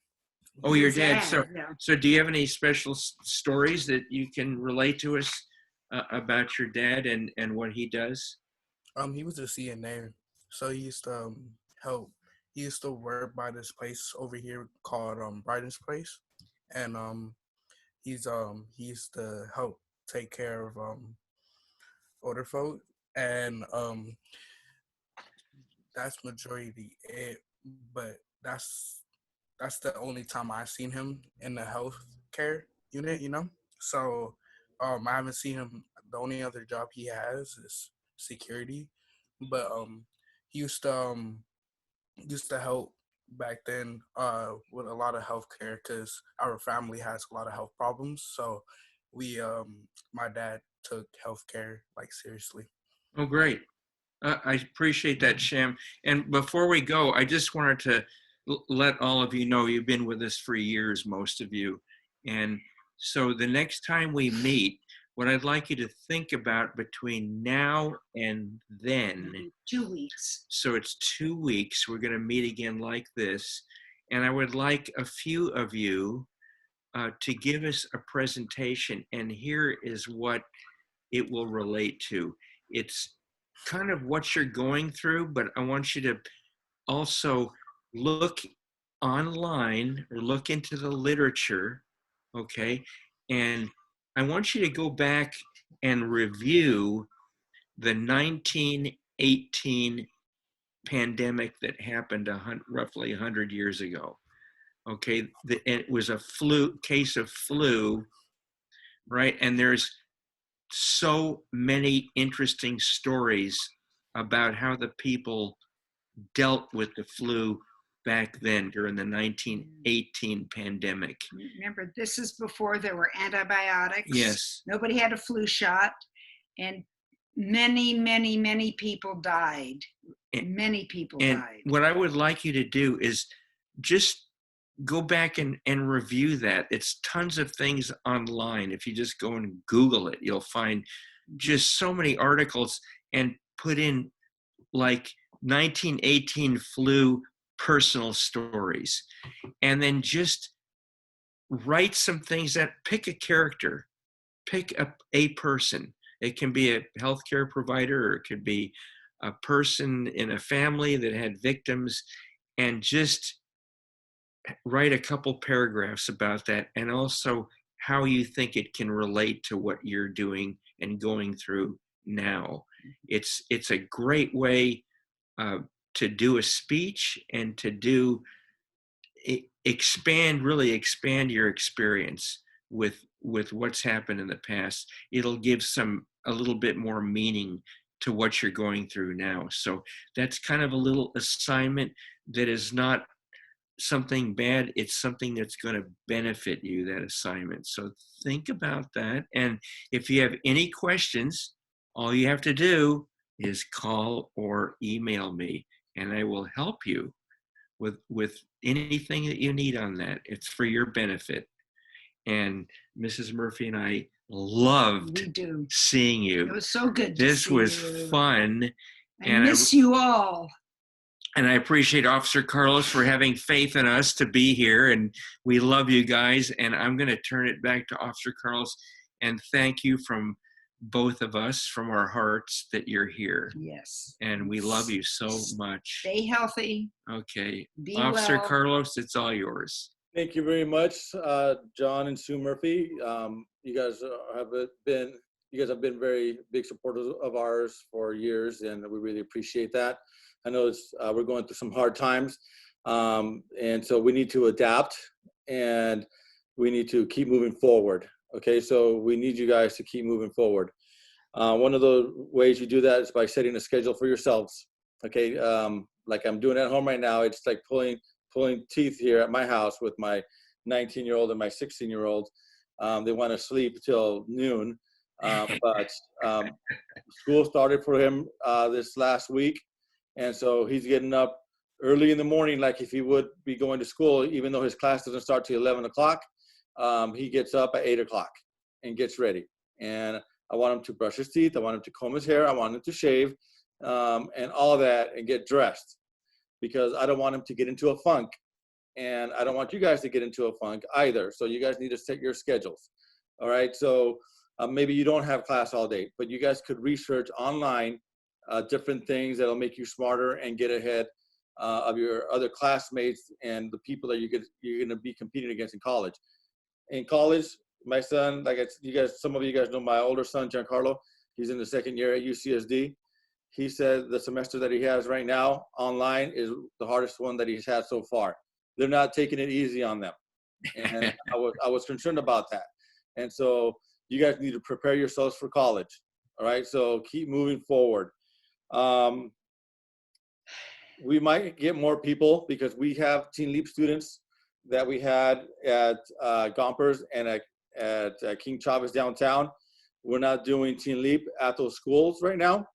Oh, your dad. So, yeah. so do you have any special stories that you can relate to us about your dad and what he does? He was a CNA, so he used to help. He used to work by this place over here called Brighton's Place, and he used to help take care of older folk, and that's majority it. But that's the only time I've seen him in the healthcare unit, you know. So I haven't seen him. The only other job he has is security, but he used to help back then with a lot of healthcare because our family has a lot of health problems. So we my dad took healthcare like seriously. Oh, great. I appreciate that, Sham. And before we go, I just wanted to let all of you know you've been with us for years, most of you. And so the next time we meet, what I'd like you to think about between now and then. 2 weeks. So it's 2 weeks. We're going to meet again like this. And I would like a few of you to give us a presentation. And here is what it will relate to. It's kind of what you're going through, but I want you to also look online or look into the literature, okay? And I want you to go back and review the 1918 pandemic that happened roughly 100 years ago, okay? It was a case of flu, right? And there's so many interesting stories about how the people dealt with the flu back then during the 1918 pandemic. Remember, this is before there were antibiotics. Yes. Nobody had a flu shot, and many people died. Many people died. What I would like you to do is just go back and review that. It's tons of things online. If you just go and Google it, you'll find just so many articles, and put in like 1918 flu personal stories, and then just write some things that pick a character, pick a person. It can be a healthcare provider, or it could be a person in a family that had victims, and just write a couple paragraphs about that, and also how you think it can relate to what you're doing and going through now. It's a great way to do a speech, and to do really expand your experience with what's happened in the past. It'll give a little bit more meaning to what you're going through now. So that's kind of a little assignment that is not something bad. It's something that's going to benefit you, that assignment. So think about that. And if you have any questions, all you have to do is call or email me, and I will help you with anything that you need on that. It's for your benefit. And Mrs. Murphy and I loved seeing you. It was so good to This see was you. fun. I miss you all. And I appreciate Officer Carlos for having faith in us to be here. And we love you guys. And I'm going to turn it back to Officer Carlos and thank you from both of us, from our hearts, that you're here. Yes. And we love you so much. Stay healthy. Okay. Be Officer well. Carlos, it's all yours. Thank you very much, John and Sue Murphy. You guys have been very big supporters of ours for years, and we really appreciate that. I know we're going through some hard times, and so we need to adapt, and we need to keep moving forward. Okay, so we need you guys to keep moving forward. One of the ways you do that is by setting a schedule for yourselves. Okay, like I'm doing at home right now. It's like pulling teeth here at my house with my 19-year-old and my 16-year-old. They want to sleep till noon, but school started for him this last week, and so he's getting up early in the morning, like if he would be going to school, even though his class doesn't start till 11 o'clock. He gets up at 8 o'clock and gets ready. And I want him to brush his teeth. I want him to comb his hair. I want him to shave and all of that and get dressed, because I don't want him to get into a funk. And I don't want you guys to get into a funk either. So you guys need to set your schedules. All right. So maybe you don't have class all day, but you guys could research online different things that'll make you smarter and get ahead of your other classmates and the people that you're going to be competing against in college. In college, my son, some of you guys know my older son, Giancarlo. He's in the second year at UCSD. He said the semester that he has right now online is the hardest one that he's had so far. They're not taking it easy on them. And I was concerned about that. And so you guys need to prepare yourselves for college. All right, so keep moving forward. We might get more people because we have Teen Leap students that we had at Gompers and at King Chavez downtown. We're not doing Teen Leap at those schools right now.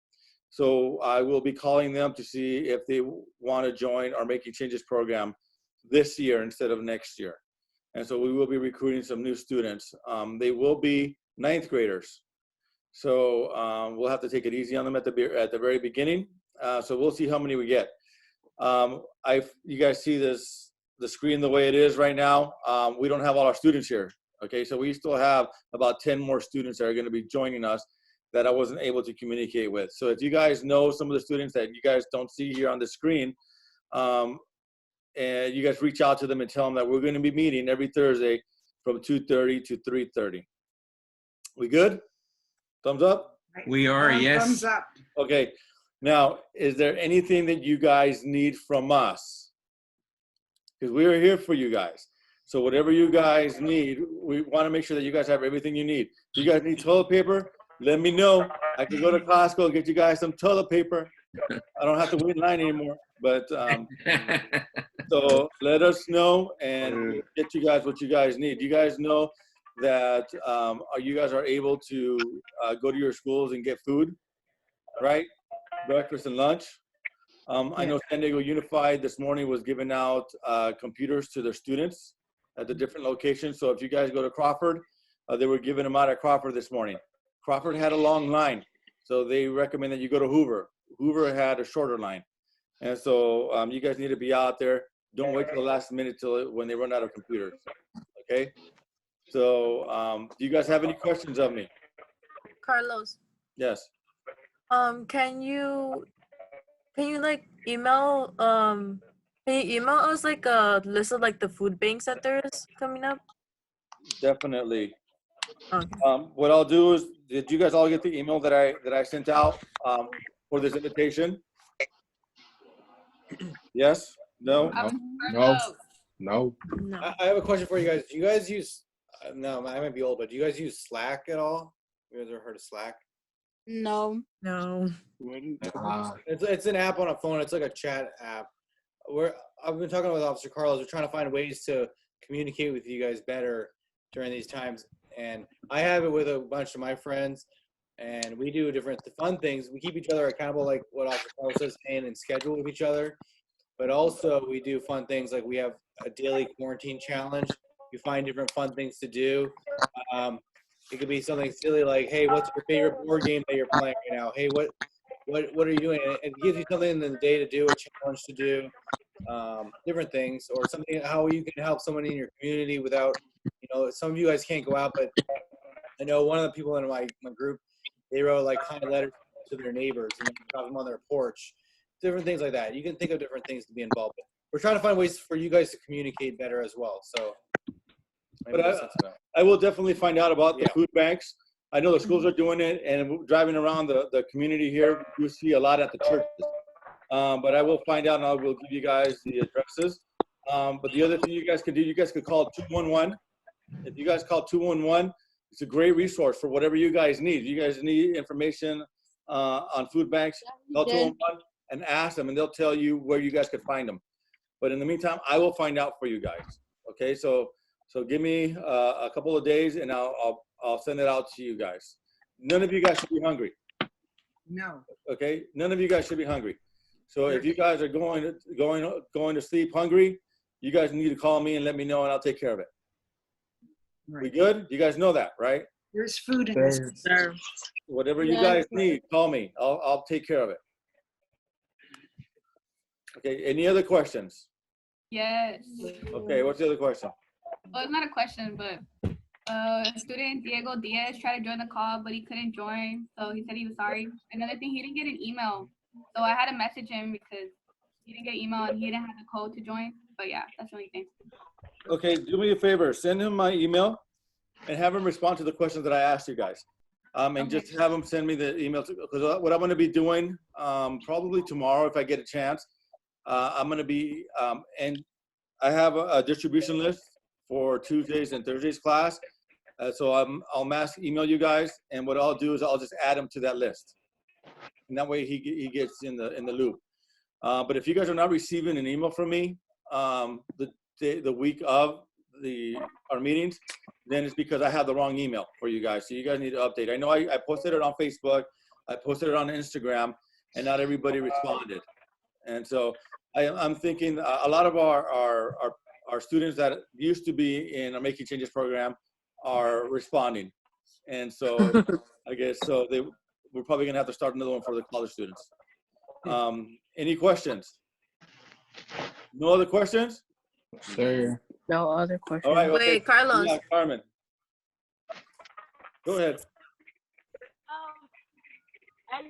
So I will be calling them to see if they want to join our Making Changes program this year instead of next year. And so we will be recruiting some new students. They will be ninth graders. So we'll have to take it easy on them at the very beginning. So we'll see how many we get. You guys see the screen the way it is right now. We don't have all our students here. Okay, so we still have about 10 more students that are going to be joining us that I wasn't able to communicate with. So if you guys know some of the students that you guys don't see here on the screen, and you guys reach out to them and tell them that we're going to be meeting every Thursday from 2:30 to 3:30. We good? Thumbs up? We are, yes. Thumbs up. Okay. Now, is there anything that you guys need from us? Because we are here for you guys. So whatever you guys need, we want to make sure that you guys have everything you need. If you guys need toilet paper, let me know. I can go to Costco and get you guys some toilet paper. I don't have to wait in line anymore. But so let us know and we'll get you guys what you guys need. You guys know that you guys are able to go to your schools and get food, right? Breakfast and lunch. I know San Diego Unified this morning was giving out computers to their students at the different locations. So if you guys go to Crawford, they were giving them out at Crawford this morning. Crawford had a long line, so they recommend that you go to Hoover. Hoover had a shorter line. And so you guys need to be out there. Don't wait till the last minute when they run out of computers, okay? So do you guys have any questions of me? Carlos, Yes. can you like email can you email us like a list of like the food banks that there's coming up? Definitely. Okay. What I'll do is, did you guys all get the email that I sent out for this invitation? Yes? No? No. I have a question for you guys. Do you guys use? No, I might be old, but do you guys use Slack at all? You guys ever heard of Slack? No. No. It's an app on a phone. It's like a chat app. I've been talking with Officer Carlos. We're trying to find ways to communicate with you guys better during these times. And I have it with a bunch of my friends, and we do different fun things. We keep each other accountable, like what Officer Carlos is saying, and schedule with each other. But also we do fun things, like we have a daily quarantine challenge. You find different fun things to do. It could be something silly like, hey, what's your favorite board game that you're playing right now? Hey, what are you doing? It gives you something in the day to do, a challenge to do, different things, or something, how you can help someone in your community without, some of you guys can't go out, but I know one of the people in my group, they wrote like kind letters to their neighbors and drop them on their porch, different things like that. You can think of different things to be involved in. We're trying to find ways for you guys to communicate better as well. So, But I will definitely find out about the food banks. I know the schools are doing it, and driving around the community here, you see a lot at the churches. But I will find out, and I will give you guys the addresses. But the other thing you guys could do, you guys could call 211. If you guys call 211, it's a great resource for whatever you guys need. If you guys need information on food banks, call 211 and ask them, and they'll tell you where you guys could find them. But in the meantime, I will find out for you guys. Okay, so give me a couple of days, and I'll send it out to you guys. None of you guys should be hungry. No. Okay, none of you guys should be hungry. So if you guys are going to sleep hungry, you guys need to call me and let me know, and I'll take care of it. Right. We good? You guys know that, right? There's food in this. Whatever you guys need, call me. I'll take care of it. Okay. Any other questions? Yes. Okay. What's the other question? Well, it's not a question, but student Diego Diaz tried to join the call, but he couldn't join, so he said he was sorry. Another thing, he didn't get an email, so I had to message him because he didn't get an email and he didn't have the code to join. But yeah, that's the only thing. Okay, do me a favor. Send him my email and have him respond to the questions that I asked you guys. And just have him send me the email, because what I'm going to be doing probably tomorrow if I get a chance, I'm going to be, and I have a distribution list for Tuesdays and Thursdays class. So I'll mass email you guys, and what I'll do is I'll just add him to that list. And that way he gets in the loop. But if you guys are not receiving an email from me the week of our meetings, then it's because I have the wrong email for you guys. So you guys need to update. I know I posted it on Facebook, I posted it on Instagram, and not everybody responded. And so I'm thinking a lot of our students that used to be in our Making Changes program are responding. And so I guess so we're probably gonna have to start another one for the college students. Any questions? No other questions? Sir. No other questions. All right. Okay. Wait, Carlos. Yeah, Carmen. Go ahead. I do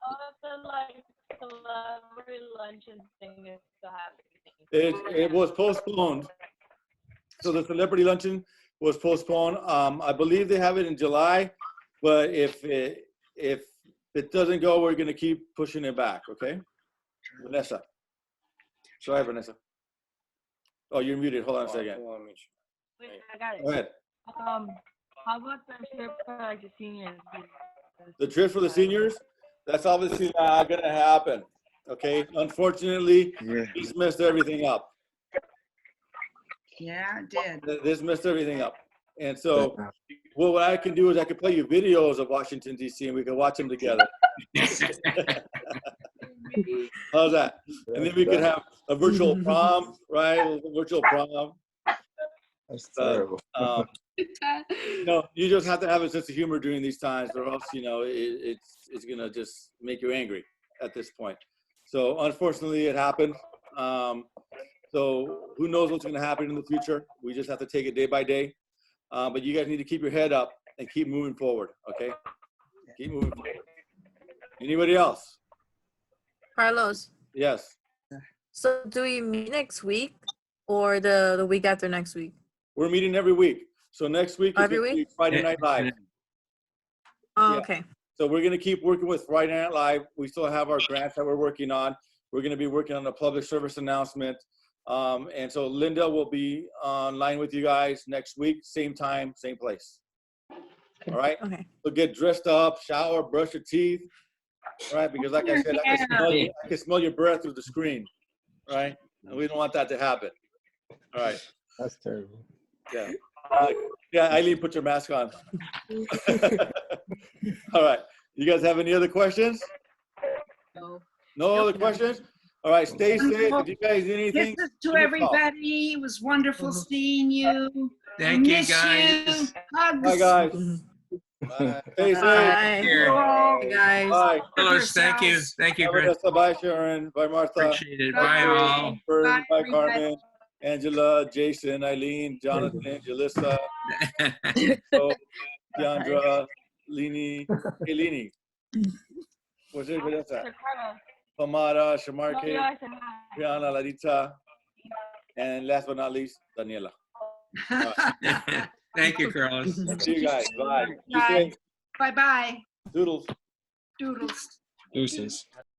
all the like celebrity luncheon thing is still happening. It was postponed. So the celebrity luncheon was postponed. I believe they have it in July, but if it doesn't go, we're gonna keep pushing it back. Okay, Vanessa. Go ahead, Vanessa. Oh, you're muted. Hold on a second. Wait, I got it. Go ahead. How about the trip for like the seniors? The trip for the seniors, that's obviously not gonna happen. Okay, unfortunately, this messed everything up. Yeah, it did. This messed everything up. And so, well, what I can do is I can play you videos of Washington, D.C., and we can watch them together. How's that? And then we could have a virtual prom, right? A virtual prom. That's terrible. No, you just have to have a sense of humor during these times, or else, you know, it's gonna just make you angry at this point. So unfortunately, it happened. So who knows what's gonna happen in the future? We just have to take it day by day. But you guys need to keep your head up and keep moving forward. Okay, keep moving forward. Anybody else? Carlos, Yes, so do we meet next week or the week after next week? we're meeting every week. So next week is Every gonna be week? Friday Night Live. Oh, Yeah. okay. So we're gonna keep working with Friday Night Live. We still have our grants that we're working on. We're gonna be working on a public service announcement. And so Linda will be online with you guys next week, same time, same place. All right? Okay. So get dressed up, shower, brush your teeth, right? Because like I said, I can smell your breath through the screen, right? And we don't want that to happen. All right. That's terrible. Yeah. Yeah, Eileen, put your mask on. All right. You guys have any other questions? No. No other questions? All right, stay safe. If you guys need anything, Kisses give to me a call. everybody. It was wonderful seeing you. Thank you, Miss guys. Hugs. Bye, guys. Bye. Stay safe. Bye. Here. Bye, guys. Bye. Carlos, thank you. Thank you, Bye, Chris. Vanessa. Bye, Sharon. Bye, Martha. Appreciate it. Bye, all. Bye, Bye, Carmen. Angela, Jason, Eileen, Jonathan, Jalissa, Deandra, Lini. Hey, Lini. What's your Vanessa? Pamara, Shamarke, Brianna, Larita, and last but not least, Daniela. All right. Thank you, Carlos. See you guys. Bye. Be Bye. safe. Bye-bye. Doodles. Doodles. Deuces.